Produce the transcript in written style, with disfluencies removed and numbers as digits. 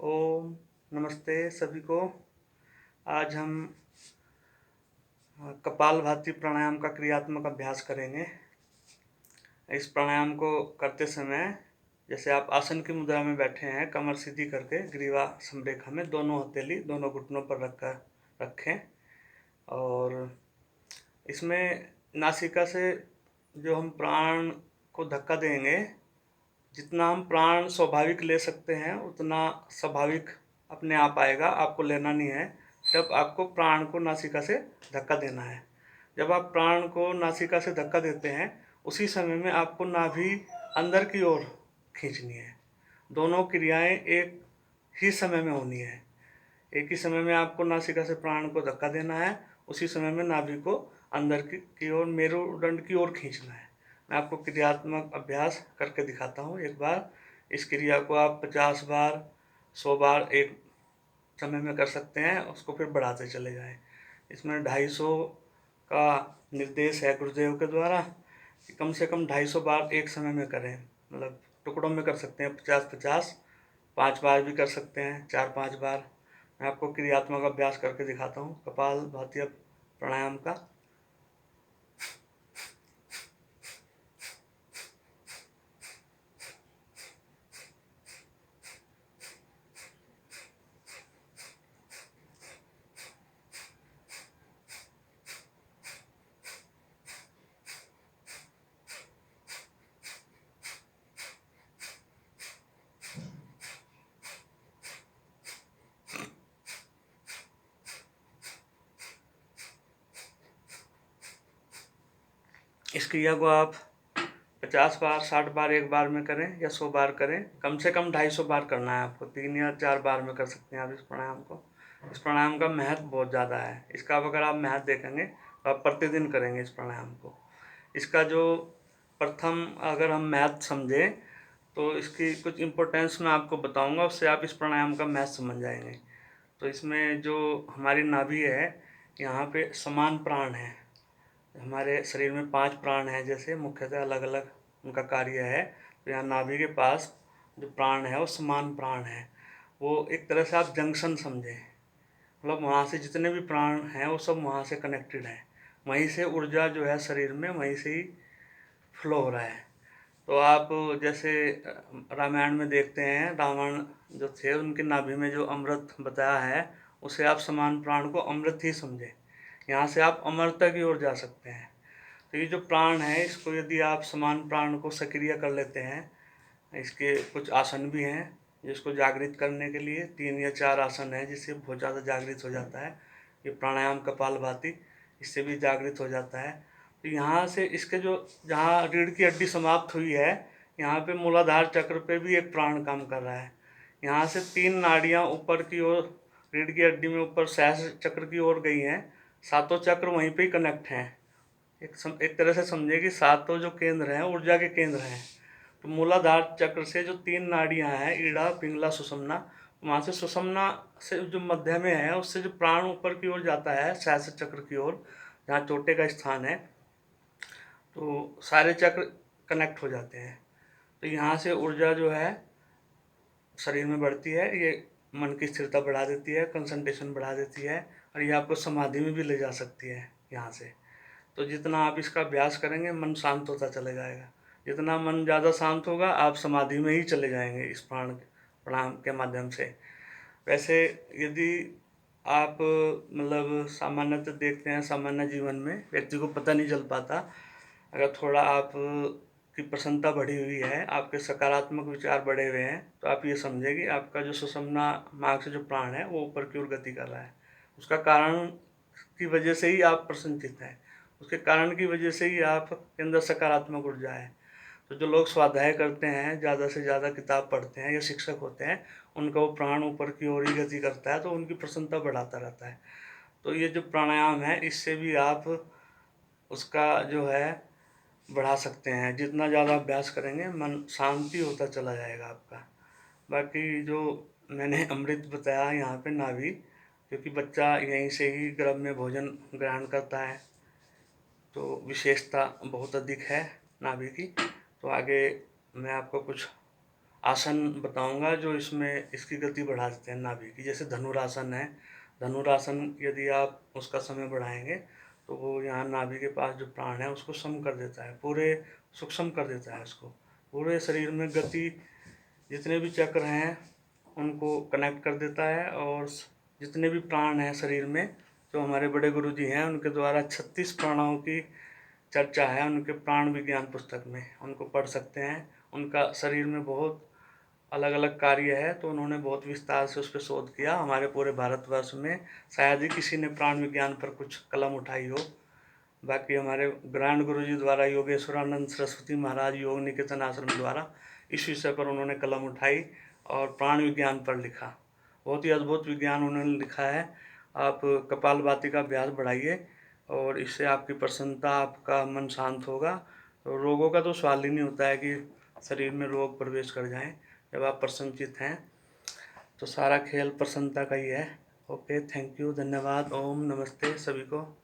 ओम नमस्ते सभी को। आज हम कपालभाति प्राणायाम का क्रियात्मक अभ्यास करेंगे। इस प्राणायाम को करते समय जैसे आप आसन की मुद्रा में बैठे हैं, कमर सीधी करके ग्रीवा समरेखा में दोनों हथेली दोनों घुटनों पर रखें और इसमें नासिका से जो हम प्राण को धक्का देंगे, जितना हम प्राण स्वाभाविक ले सकते हैं उतना स्वाभाविक अपने आप आएगा, आपको लेना नहीं है। जब आपको प्राण को नासिका से धक्का देना है, जब आप प्राण को नासिका से धक्का देते हैं उसी समय में आपको नाभि अंदर की ओर खींचनी है। दोनों क्रियाएं एक ही समय में होनी है। एक ही समय में आपको नासिका से प्राण को धक्का देना है, उसी समय में नाभि को अंदर की ओर मेरुदंड की ओर खींचना है। मैं आपको क्रियात्मक अभ्यास करके दिखाता हूँ। एक बार इस क्रिया को आप 50 बार 100 बार एक समय में कर सकते हैं, उसको फिर बढ़ाते चले जाएं। इसमें 250 का निर्देश है गुरुदेव के द्वारा कि कम से कम 250 बार एक समय में करें। मतलब टुकड़ों में कर सकते हैं, 50-50, 5 बार भी कर सकते हैं, 4-5 बार। मैं आपको क्रियात्मक अभ्यास करके दिखाता हूँ कपालभाति प्राणायाम का। इस क्रिया को आप 50 बार 60 बार एक बार में करें या 100 बार करें। कम से कम 250 बार करना है आपको। 3 या 4 बार में कर सकते हैं आप इस प्राणायाम को। इस प्राणायाम का महत्व बहुत ज़्यादा है। इसका अगर आप महत्व देखेंगे तो आप प्रतिदिन करेंगे इस प्राणायाम को। इसका जो प्रथम अगर हम महत्व समझें तो इसकी कुछ इम्पोर्टेंस मैं आपको बताऊंगा, उससे आप इस प्राणायाम का महत्व समझ जाएंगे। तो इसमें जो हमारी नाभि है, यहाँ पे समान प्राण है। हमारे शरीर में 5 प्राण हैं, जैसे मुख्यतः अलग अलग उनका कार्य है। तो यहाँ नाभि के पास जो प्राण है वो समान प्राण है। वो एक तरह से आप जंक्शन समझें, मतलब वहाँ से जितने भी प्राण हैं वो सब वहाँ से कनेक्टेड हैं। वहीं से ऊर्जा जो है शरीर में वहीं से ही फ्लो हो रहा है। तो आप जैसे रामायण में देखते हैं, रावण जो थे उनकी नाभि में जो अमृत बताया है, उसे आप समान प्राण को अमृत ही समझें। यहाँ से आप अमरता की ओर जा सकते हैं। तो ये जो प्राण है, इसको यदि आप समान प्राण को सक्रिय कर लेते हैं, इसके कुछ आसन भी हैं जिसको जागृत करने के लिए 3 या 4 आसन है, जिससे बहुत ज़्यादा जागृत हो जाता है। ये प्राणायाम कपालभाति, इससे भी जागृत हो जाता है। तो यहाँ से इसके जो जहाँ रीढ़ की हड्डी समाप्त हुई है, यहाँ पे मूलाधार चक्र पे भी एक प्राण काम कर रहा है। यहाँ से 3 नाड़ियाँ ऊपर की ओर रीढ़ की हड्डी में ऊपर सहस्त्र चक्र की ओर गई हैं। सातों चक्र वहीं पे ही कनेक्ट हैं। एक तरह से समझिए कि सातों जो केंद्र हैं ऊर्जा के केंद्र हैं। तो मूलाधार चक्र से जो 3 नाड़ियां हैं, ईड़ा पिंगला सुषुम्ना, वहाँ से सुषुम्ना से जो मध्य में है उससे जो प्राण ऊपर की ओर जाता है सहस्त्र चक्र की ओर, जहाँ चोटे का स्थान है, तो सारे चक्र कनेक्ट हो जाते हैं। तो यहाँ से ऊर्जा जो है शरीर में बढ़ती है। ये मन की स्थिरता बढ़ा देती है, कंसंट्रेशन बढ़ा देती है, और ये आपको समाधि में भी ले जा सकती है यहाँ से। तो जितना आप इसका अभ्यास करेंगे मन शांत होता चले जाएगा। जितना मन ज़्यादा शांत होगा आप समाधि में ही चले जाएंगे इस प्राणायाम के माध्यम से। वैसे यदि आप मतलब सामान्यतः देखते हैं, सामान्य जीवन में व्यक्ति को पता नहीं चल पाता। अगर थोड़ा आप की प्रसन्नता बढ़ी हुई है, आपके सकारात्मक विचार बढ़े हुए हैं, तो आप ये समझे कि आपका जो सुषुम्ना मार्ग से जो प्राण है वो ऊपर की ओर गति कर रहा है। उसका कारण की वजह से ही आप प्रसन्नचित्त हैं, उसके कारण की वजह से ही आपके अंदर सकारात्मक ऊर्जा है। तो जो लोग स्वाध्याय करते हैं, ज़्यादा से ज़्यादा किताब पढ़ते हैं या शिक्षक होते हैं, उनका वो प्राण ऊपर की ओर ही गति करता है, तो उनकी प्रसन्नता बढ़ाता रहता है। तो ये जो प्राणायाम है, इससे भी आप उसका जो है बढ़ा सकते हैं। जितना ज़्यादा अभ्यास करेंगे मन शांति होता चला जाएगा आपका। बाकी जो मैंने अमृत बताया यहाँ पे नाभि, क्योंकि बच्चा यहीं से ही गर्भ में भोजन ग्रहण करता है, तो विशेषता बहुत अधिक है नाभि की। तो आगे मैं आपको कुछ आसन बताऊंगा जो इसमें इसकी गति बढ़ा देते हैं नाभि की। जैसे धनुरासन है, धनुरासन यदि आप उसका समय बढ़ाएंगे तो वो यहाँ नाभि के पास जो प्राण है उसको सम कर देता है, पूरे सूक्ष्म कर देता है उसको। पूरे शरीर में गति, जितने भी चक्र हैं उनको कनेक्ट कर देता है। और जितने भी प्राण हैं शरीर में, जो हमारे बड़े गुरु जी हैं उनके द्वारा 36 प्राणों की चर्चा है उनके प्राण विज्ञान पुस्तक में, उनको पढ़ सकते हैं। उनका शरीर में बहुत अलग अलग कार्य है, तो उन्होंने बहुत विस्तार से उस पर शोध किया। हमारे पूरे भारतवर्ष में शायद ही किसी ने प्राण विज्ञान पर कुछ कलम उठाई हो। बाकी हमारे ग्रैंड गुरु जी द्वारा, योगेश्वरानंद सरस्वती महाराज योग निकेतन आश्रम द्वारा इस विषय पर उन्होंने कलम उठाई और प्राण विज्ञान पर लिखा। बहुत ही अद्भुत विज्ञान उन्होंने लिखा है। आप कपालभाति का अभ्यास बढ़ाइए और इससे आपकी प्रसन्नता, आपका मन शांत होगा। तो रोगों का तो सवाल ही नहीं होता है कि शरीर में रोग प्रवेश कर जाएं। जब आप प्रसन्नचित हैं तो सारा खेल प्रसन्नता का ही है। ओके, थैंक यू, धन्यवाद। ओम नमस्ते सभी को।